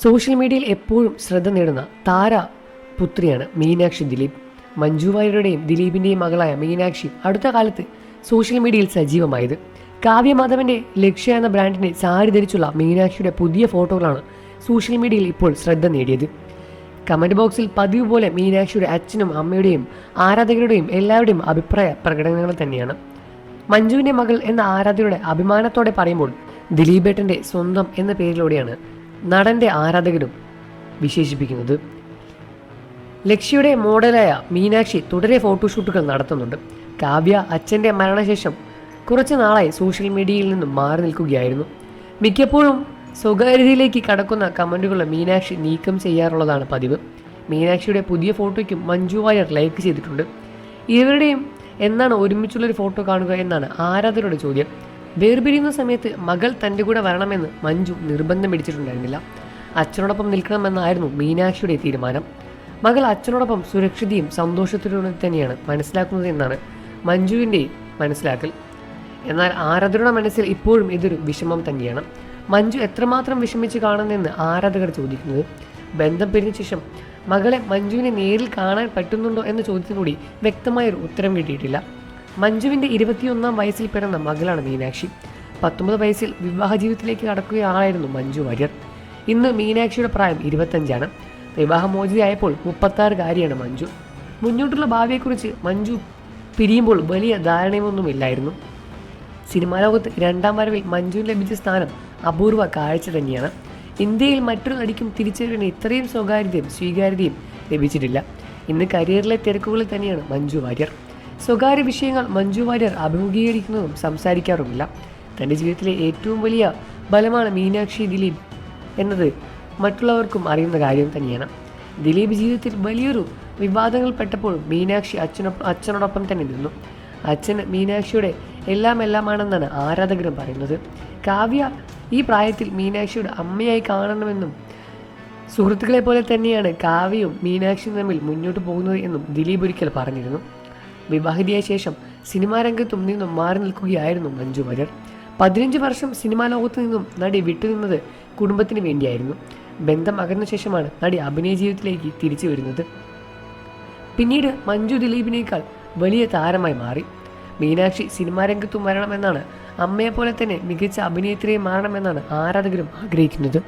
Social മീഡിയയിൽ എപ്പോഴും ശ്രദ്ധ നേടുന്ന താരപുത്രിയാണ് മീനാക്ഷി ദിലീപ്. മഞ്ജു വാര്യരുടെയും ദിലീപിൻ്റെയും മകളായ മീനാക്ഷി അടുത്ത കാലത്ത് സോഷ്യൽ മീഡിയയിൽ സജീവമായത്. കാവ്യമാധവൻ്റെ ലക്ഷ്യ എന്ന ബ്രാൻഡിനെ സാരി ധരിച്ചുള്ള മീനാക്ഷിയുടെ പുതിയ ഫോട്ടോകളാണ് സോഷ്യൽ മീഡിയയിൽ ഇപ്പോൾ ശ്രദ്ധ നേടിയത്. കമൻറ്റ് ബോക്സിൽ പതിവ് പോലെ മീനാക്ഷിയുടെ അച്ഛനും അമ്മയുടെയും ആരാധകരുടെയും എല്ലാവരുടെയും അഭിപ്രായ പ്രകടനങ്ങൾ തന്നെയാണ്. മഞ്ജുവിൻ്റെ മകൾ എന്ന ആരാധകരുടെ അഭിമാനത്തോടെ പറയുമ്പോൾ ദിലീപേട്ടൻ്റെ സ്വന്തം എന്ന പേരിലൂടെയാണ് നടൻ്റെ ആരാധകരും വിശേഷിപ്പിക്കുന്നത്. ലക്ഷ്യയുടെ മോഡലായ മീനാക്ഷി തുടരെ ഫോട്ടോഷൂട്ടുകൾ നടത്തുന്നുണ്ട്. കാവ്യ അച്ഛൻ്റെ മരണശേഷം കുറച്ച് നാളായി സോഷ്യൽ മീഡിയയിൽ നിന്നും മാറി നിൽക്കുകയായിരുന്നു. മിക്കപ്പോഴും സ്വകാര്യതയിലേക്ക് കടക്കുന്ന കമൻറ്റുകൾ മീനാക്ഷി നീക്കം ചെയ്യാറുള്ളതാണ് പതിവ്. മീനാക്ഷിയുടെ പുതിയ ഫോട്ടോയ്ക്കും മഞ്ജു വാര്യർ ലൈക്ക് ചെയ്തിട്ടുണ്ട്. ഇവരുടെയും എന്നാണ് ഒരുമിച്ചുള്ളൊരു ഫോട്ടോ കാണുക എന്നാണ് ആരാധകരുടെ ചോദ്യം. വേർപിരിയുന്ന സമയത്ത് മകൾ തൻ്റെ കൂടെ വരണമെന്ന് മഞ്ജു നിർബന്ധം പിടിച്ചിട്ടുണ്ടായിരുന്നില്ല. അച്ഛനോടൊപ്പം നിൽക്കണമെന്നായിരുന്നു മീനാക്ഷിയുടെ തീരുമാനം. മകൾ അച്ഛനോടൊപ്പം സുരക്ഷിതയും സന്തോഷത്തിലൂടെ തന്നെയാണ് മനസ്സിലാക്കുന്നത് എന്നാണ് മഞ്ജുവിൻ്റെ മനസ്സിലാക്കൽ. എന്നാൽ ആരാധകരുടെ മനസ്സിൽ ഇപ്പോഴും ഇതൊരു വിഷമം തന്നെയാണ്. മഞ്ജു എത്രമാത്രം വിഷമിച്ച് കാണുന്നതെന്ന് ആരാധകർ ചോദിക്കുന്നത്. ബന്ധം പിരിഞ്ഞ ശേഷം മകളെ മഞ്ജുവിനെ നേരിൽ കാണാൻ പറ്റുന്നുണ്ടോ എന്ന ചോദ്യത്തിനുകൂടി വ്യക്തമായൊരു ഉത്തരം കിട്ടിയിട്ടില്ല. മഞ്ജുവിൻ്റെ 21ാം വയസ്സിൽ പിറന്ന മകളാണ് മീനാക്ഷി. 19 വയസ്സിൽ വിവാഹ ജീവിതത്തിലേക്ക് കടക്കുകയായിരുന്നു മഞ്ജു വാര്യർ. ഇന്ന് മീനാക്ഷിയുടെ പ്രായം 25ആണ്. വിവാഹമോചിതയായപ്പോൾ 36-കാരിയാണ് മഞ്ജു. മുന്നോട്ടുള്ള ഭാവിയെക്കുറിച്ച് മഞ്ജു പിരിയുമ്പോൾ വലിയ ധാരണയൊന്നുമില്ലായിരുന്നു. സിനിമാ ലോകത്ത് 2ാം വരവിൽ മഞ്ജുവിന് ലഭിച്ച സ്ഥാനം അപൂർവ കാഴ്ച തന്നെയാണ്. ഇന്ത്യയിൽ മറ്റൊരു നടിക്കും തിരിച്ചറിവിന് ഇത്രയും സ്വകാര്യതയും സ്വീകാര്യതയും ലഭിച്ചിട്ടില്ല. ഇന്ന് കരിയറിലെ തിരക്കുകളിൽ തന്നെയാണ് മഞ്ജു വാര്യർ. സ്വകാര്യ വിഷയങ്ങൾ മഞ്ജു വാര്യർ അഭിമുഖീകരിക്കുന്നതും സംസാരിക്കാറുമില്ല. തൻ്റെ ജീവിതത്തിലെ ഏറ്റവും വലിയ ബലമാണ് മീനാക്ഷി ദിലീപ് എന്നത് മറ്റുള്ളവർക്കും അറിയുന്ന കാര്യം തന്നെയാണ്. ദിലീപ് ജീവിതത്തിൽ വലിയൊരു വിവാദങ്ങൾ മീനാക്ഷി അച്ഛനോടൊപ്പം തന്നെ നിന്നു. അച്ഛൻ മീനാക്ഷിയുടെ എല്ലാമാണെന്നാണ് ആരാധകരും പറയുന്നത്. കാവ്യ ഈ പ്രായത്തിൽ മീനാക്ഷിയുടെ അമ്മയായി കാണണമെന്നും സുഹൃത്തുക്കളെ പോലെ തന്നെയാണ് കാവ്യയും മീനാക്ഷിയും തമ്മിൽ മുന്നോട്ട് പോകുന്നത് എന്നും ദിലീപ് ഒരിക്കൽ പറഞ്ഞിരുന്നു. വിവാഹിതയായ ശേഷം സിനിമാ രംഗത്തും നിന്നും മാറി നിൽക്കുകയായിരുന്നു മഞ്ജു വാര്യർ. 15 വർഷം സിനിമാ ലോകത്ത് നിന്നും നടി വിട്ടുനിന്നത് കുടുംബത്തിന് വേണ്ടിയായിരുന്നു. ബന്ധം അകന്ന ശേഷമാണ് നടി അഭിനയ ജീവിതത്തിലേക്ക് തിരിച്ചു വരുന്നത്. പിന്നീട് മഞ്ജു ദിലീപിനേക്കാൾ വലിയ താരമായി മാറി. മീനാക്ഷി സിനിമാ രംഗത്തും വരണമെന്നാണ്, അമ്മയെപ്പോലെ തന്നെ മികച്ച അഭിനേത്രിയെ മാറണമെന്നാണ് ആരാധകരും ആഗ്രഹിക്കുന്നത്.